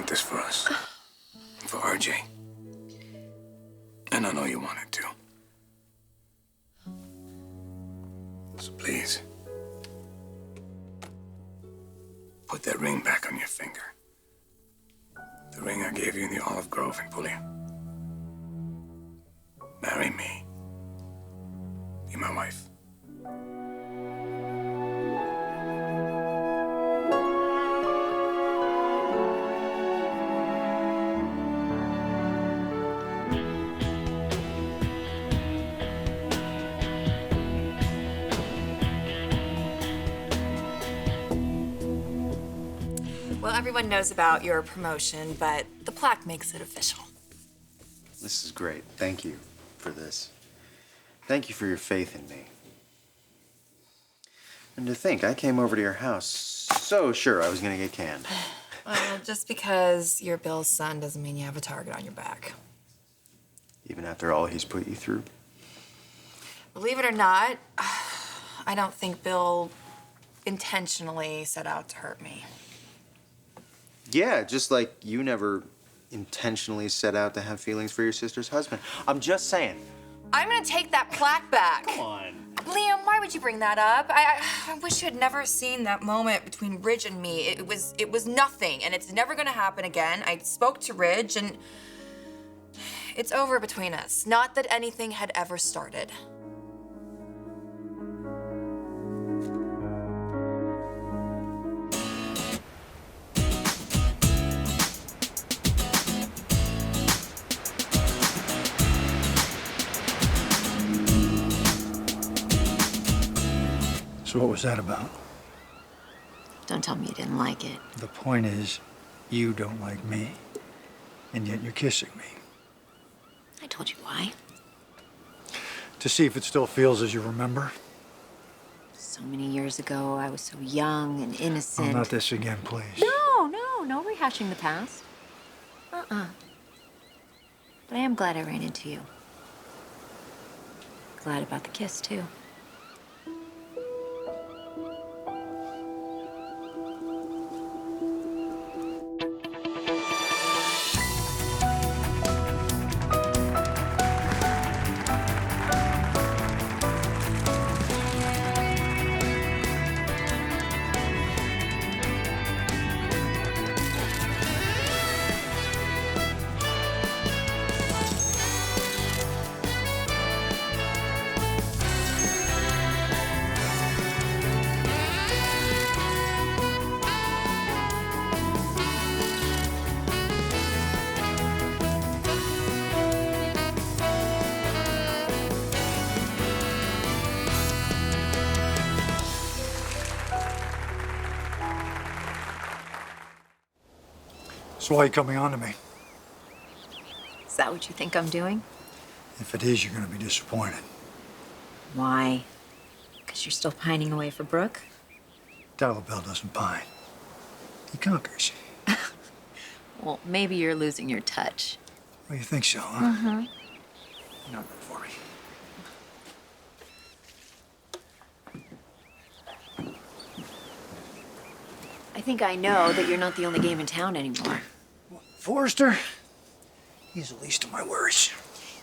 want this for us. For RJ. And I know you want it too. So please, put that ring back on your finger. The ring I gave you in the Olive Grove in Puglia. Marry me. Be my wife. Well, everyone knows about your promotion, but the plaque makes it official. This is great. Thank you for this. Thank you for your faith in me. And to think, I came over to your house so sure I was gonna get canned. Well, just because you're Bill's son doesn't mean you have a target on your back. Even after all he's put you through? Believe it or not, I don't think Bill intentionally set out to hurt me. Yeah, just like you never intentionally set out to have feelings for your sister's husband. I'm just saying. I'm gonna take that plaque back. Come on. Liam, why would you bring that up? I wish you had never seen that moment between Ridge and me. It was nothing, and it's never gonna happen again. I spoke to Ridge, and it's over between us. Not that anything had ever started. So what was that about? Don't tell me you didn't like it. The point is, you don't like me, and yet you're kissing me. I told you why. To see if it still feels as you remember. So many years ago, I was so young and innocent. Oh, not this again, please. No rehashing the past. But I am glad I ran into you. Glad about the kiss, too. So why are you coming on to me? Is that what you think I'm doing? If it is, you're gonna be disappointed. Why? Because you're still pining away for Brooke? Tyler Bell doesn't pine. He conquers. Well, maybe you're losing your touch. Well, you think so, huh? Mm-hmm. You're not good for me. I think I know that you're not the only game in town anymore. Forrester, he's the least of my worries.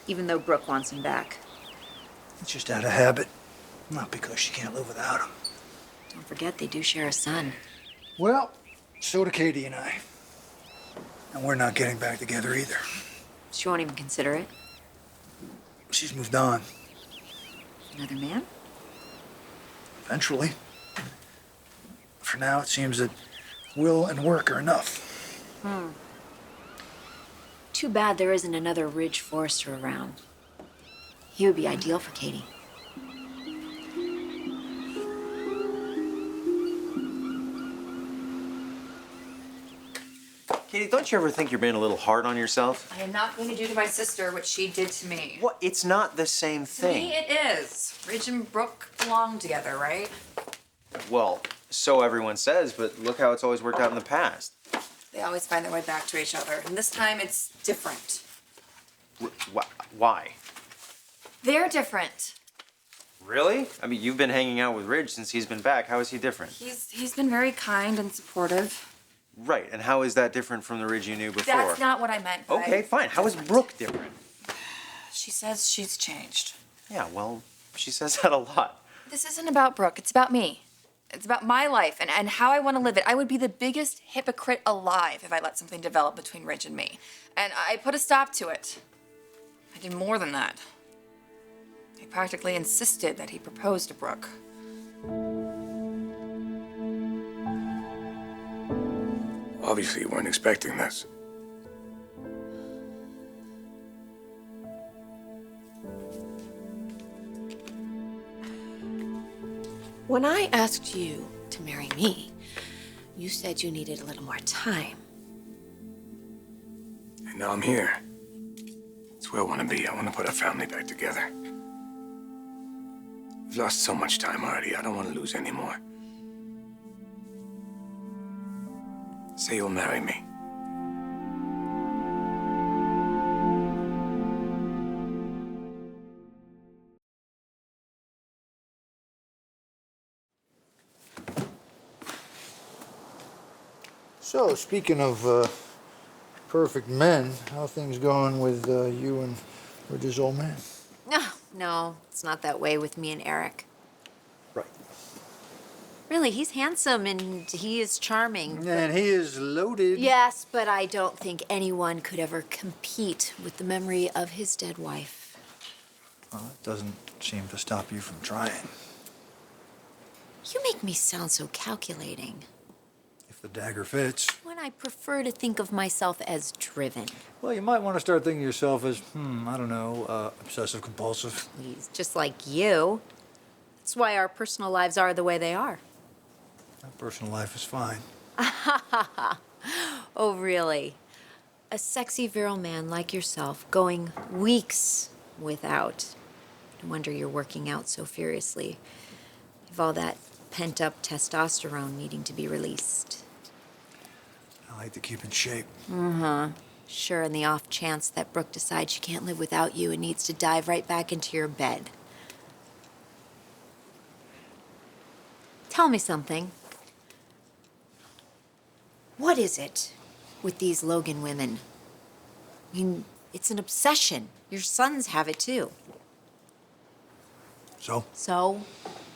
Even though Brooke wants him back. It's just out of habit, not because she can't live without him. Don't forget, they do share a son. Well, so do Katie and I. And we're not getting back together either. She won't even consider it. She's moved on. Another man? Eventually. For now, it seems that will and work are enough. Too bad there isn't another Ridge Forrester around. He would be ideal for Katie. Katie, don't you ever think you're being a little hard on yourself? I am not going to do to my sister what she did to me. What? It's not the same To thing. me, it is. Ridge and Brooke belong together, right? Well, so everyone says, but look how it's always worked out in the past. They always find their way back to each other, and this time it's different. Why? They're different. Really? I mean, you've been hanging out with Ridge since he's been back. How is he different? He's been very kind and supportive. Right, and how is that different from the Ridge you knew before? That's not what I meant by Okay, fine. How is Brooke different? She says she's changed. Yeah, well, she says that a lot. This isn't about Brooke, it's about me. It's about my life and how I want to live it. I would be the biggest hypocrite alive if I let something develop between Ridge and me. And I put a stop to it. I did more than that. I practically insisted that he propose to Brooke. Obviously, you weren't expecting this. When I asked you to marry me, you said you needed a little more time. And now I'm here. It's where I want to be. I want to put our family back together. We've lost so much time already. I don't want to lose any more. Say you'll marry me. So, speaking of perfect men, how things going with you and Ridge's old man? No, it's not that way with me and Eric. Right. Really, he's handsome and he is charming. And he is loaded. Yes, but I don't think anyone could ever compete with the memory of his dead wife. Well, it doesn't seem to stop you from trying. You make me sound so calculating. If the dagger fits. When I prefer to think of myself as driven. Well, you might want to start thinking of yourself as, I don't know, obsessive compulsive. He's just like you. That's why our personal lives are the way they are. My personal life is fine. Oh, really? A sexy, virile man like yourself going weeks without. No wonder you're working out so furiously. You've all that pent-up testosterone needing to be released. I like to keep in shape. Sure, in the off chance that Brooke decides she can't live without you and needs to dive right back into your bed. Tell me something. What is it with these Logan women? I mean, it's an obsession. Your sons have it too. So? So,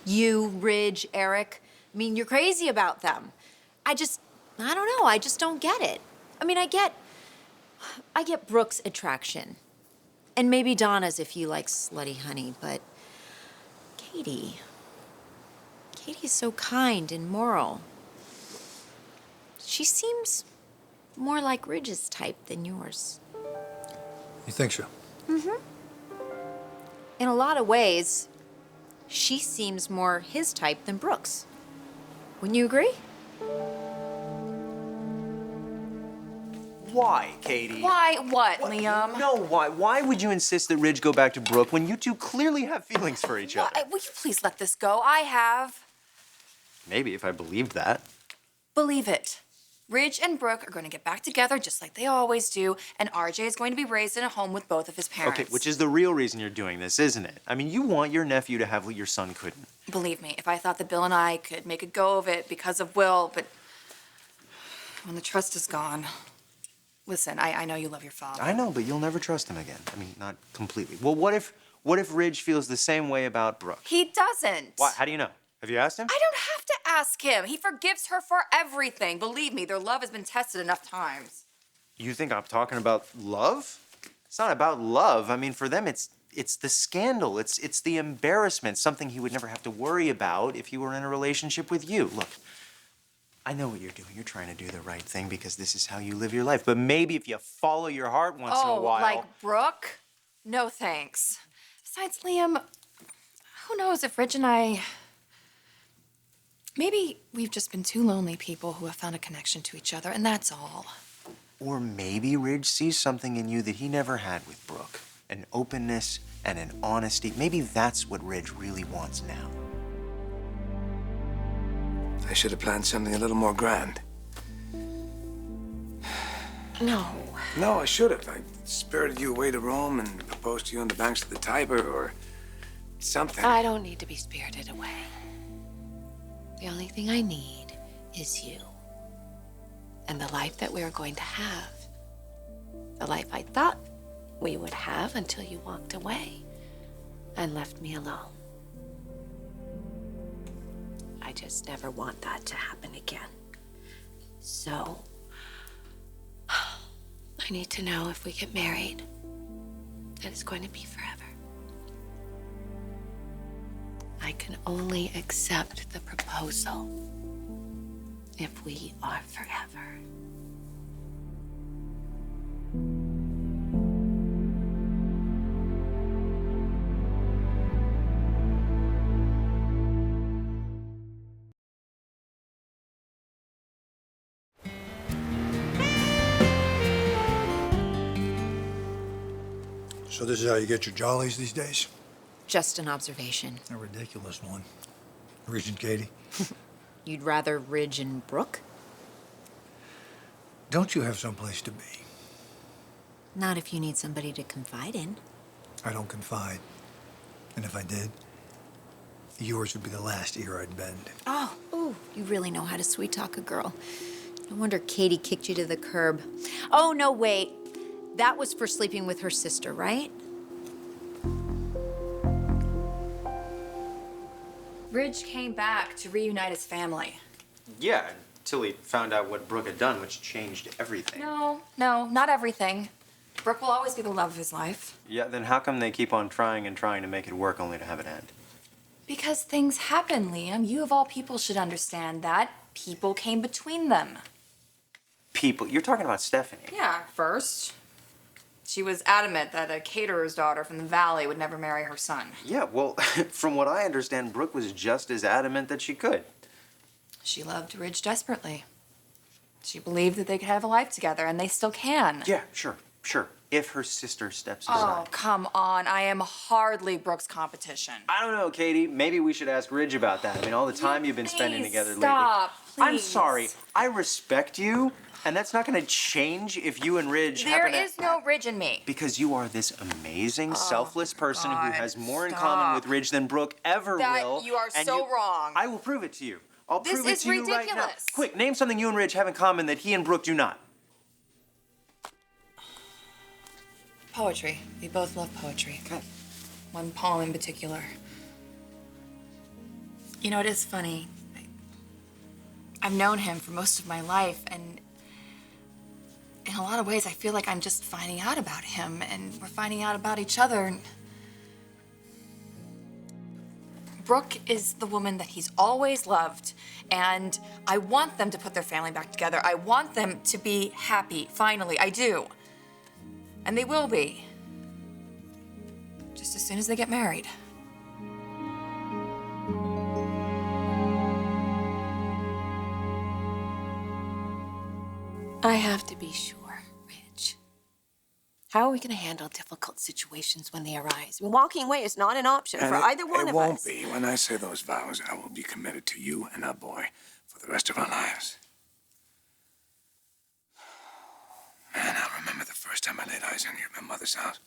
you, Ridge, Eric, I mean, you're crazy about them. I don't know, I just don't get it. I mean, I get Brooke's attraction. And maybe Donna's if he likes slutty honey, but Katie is so kind and moral. She seems more like Ridge's type than yours. You think so? In a lot of ways, she seems more his type than Brooke's. Wouldn't you agree? Why, Katie? Why what, Liam? No, why? Why would you insist that Ridge go back to Brooke when you two clearly have feelings for each other? Will you please let this go? I have. Maybe if I believed that. Believe it. Ridge and Brooke are going to get back together just like they always do, and RJ is going to be raised in a home with both of his parents. Okay, which is the real reason you're doing this, isn't it? I mean, you want your nephew to have what your son couldn't. Believe me, if I thought that Bill and I could make a go of it because of Will, but when the trust is gone. Listen, I know you love your father. I know, but you'll never trust him again. I mean, not completely. Well, what if Ridge feels the same way about Brooke? He doesn't. Why? How do you know? Have you asked him? I don't have to ask him. He forgives her for everything. Believe me, their love has been tested enough times. You think I'm talking about love? It's not about love. I mean, for them, it's the scandal. It's the embarrassment, something he would never have to worry about if he were in a relationship with you. Look, I know what you're doing. You're trying to do the right thing because this is how you live your life. But maybe if you follow your heart once in a while. Like Brooke? No thanks. Besides, Liam, who knows if Ridge and I... Maybe we've just been two lonely people who have found a connection to each other, and that's all. Or maybe Ridge sees something in you that he never had with Brooke. An openness and an honesty. Maybe that's what Ridge really wants now. I should have planned something a little more grand. No. No, I should have. I spirited you away to Rome and proposed to you on the banks of the Tiber or something. I don't need to be spirited away. The only thing I need is you. and the life that we were going to have. The life I thought we would have until you walked away and left me alone. I just never want that to happen again. So, I need to know if we get married, that it's going to be forever. I can only accept the proposal if we are forever. So this is how you get your jollies these days? Just an observation. A ridiculous one. Regent Katie. You'd rather Ridge and Brooke? Don't you have someplace to be? Not if you need somebody to confide in. I don't confide. And if I did, yours would be the last ear I'd bend. Oh, ooh, you really know how to sweet talk a girl. No wonder Katie kicked you to the curb. Oh, no, wait. That was for sleeping with her sister, right? Ridge came back to reunite his family. Yeah, until he found out what Brooke had done, which changed everything. No, not everything. Brooke will always be the love of his life. Yeah, then how come they keep on trying and trying to make it work only to have it end? Because things happen, Liam. You of all people should understand that. People came between them. People, you're talking about Stephanie. Yeah, first. She was adamant that a caterer's daughter from the valley would never marry her son. Yeah, well, from what I understand, Brooke was just as adamant that she could. She loved Ridge desperately. She believed that they could have a life together, and they still can. Yeah, sure. If her sister steps Oh, aside. come on. I am hardly Brooke's competition. I don't know, Katie. Maybe we should ask Ridge about that. I mean, all the time you've been spending Please together stop, lately. I'm please. sorry. I respect you, and that's not going to change if you and Ridge There happen to... is no Ridge in me. Because you are this amazing, selfless person who God, has more in stop. common with Ridge than Brooke ever That will. you are and so wrong. I will prove it to you. I'll This prove it is to you right now. ridiculous. Quick, name something you and Ridge have in common that he and Brooke do not. Poetry. We both love poetry. Okay. One poem in particular. You know, it is funny. I've known him for most of my life, and in a lot of ways, I feel like I'm just finding out about him, and we're finding out about each other. Brooke is the woman that he's always loved, and I want them to put their family back together. I want them to be happy, finally. I do. And they will be. Just as soon as they get married. I have to be sure, Ridge. How are we going to handle difficult situations when they arise? Walking away is not an option for either one of us. It won't be. When I say those vows, I will be committed to you and our boy for the rest of our lives. Man, I remember the first time I laid eyes on you at my mother's house.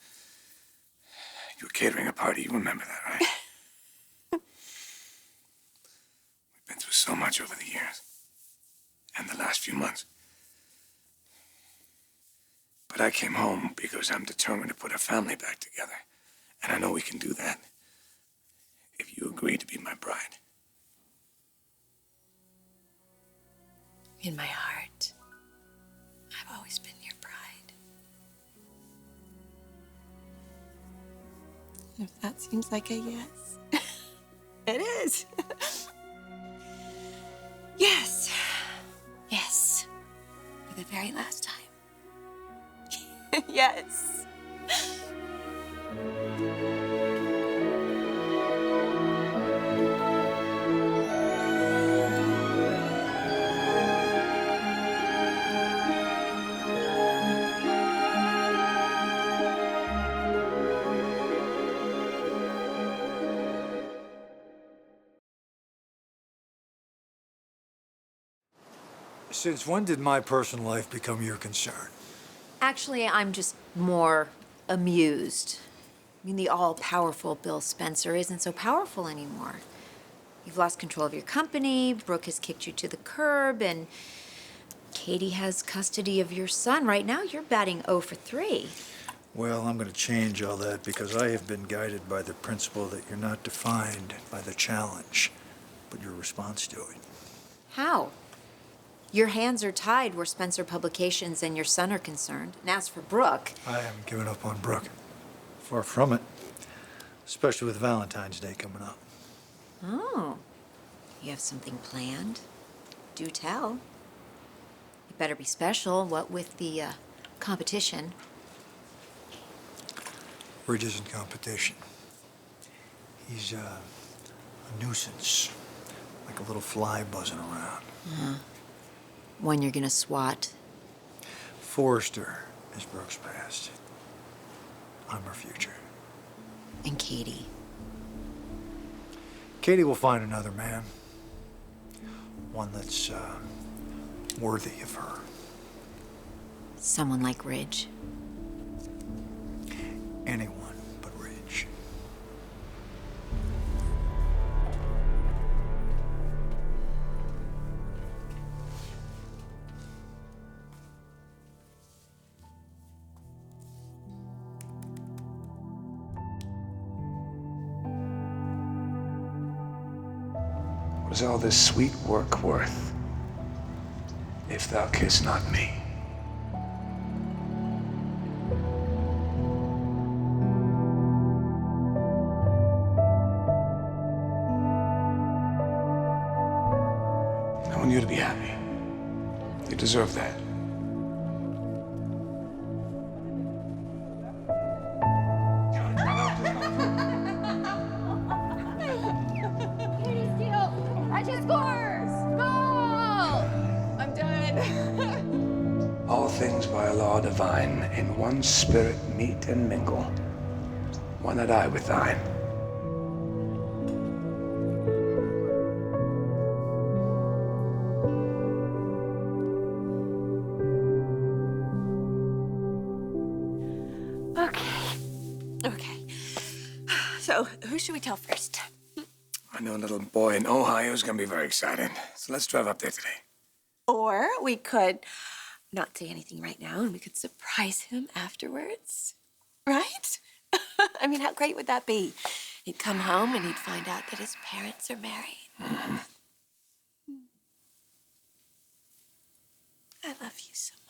You were catering a party. You remember that, right? We've been through so much over the years. And the last few months. But I came home because I'm determined to put our family back together. And I know we can do that if you agree to be my bride. In my heart, I've always been your bride. If that seems like a yes, it is. Yes. Yes. For the very last time. Yes. Since when did my personal life become your concern? Actually, I'm just more amused. I mean, the all-powerful Bill Spencer isn't so powerful anymore. You've lost control of your company, Brooke has kicked you to the curb, and Katie has custody of your son. Right now, you're batting 0 for 3. Well, I'm going to change all that because I have been guided by the principle that you're not defined by the challenge, but your response to it. How? Your hands are tied where Spencer Publications and your son are concerned. And as for Brooke, I haven't given up on Brooke. Far from it. Especially with Valentine's Day coming up. oh, you have something planned? Do tell. It better be special, what with the competition. Ridge isn't competition. He's a nuisance. Like a little fly buzzing around. One you're gonna swat. Forrester is Brooke's past. I'm her future. And Katie. Katie will find another man. One that's worthy of her. Someone like Ridge. Anyone but Ridge. What is all this sweet work worth, if thou kiss not me? I want you to be happy. You deserve that. I just scores! Goal! I'm done. All things by a law divine, in one spirit meet and mingle. One that I with thine. Okay. So, who should we tell first? I know a little boy in Ohio is gonna be very excited. So let's drive up there today. Or we could not say anything right now and we could surprise him afterwards. Right? I mean, how great would that be? He'd come home and he'd find out that his parents are married. I love you so much.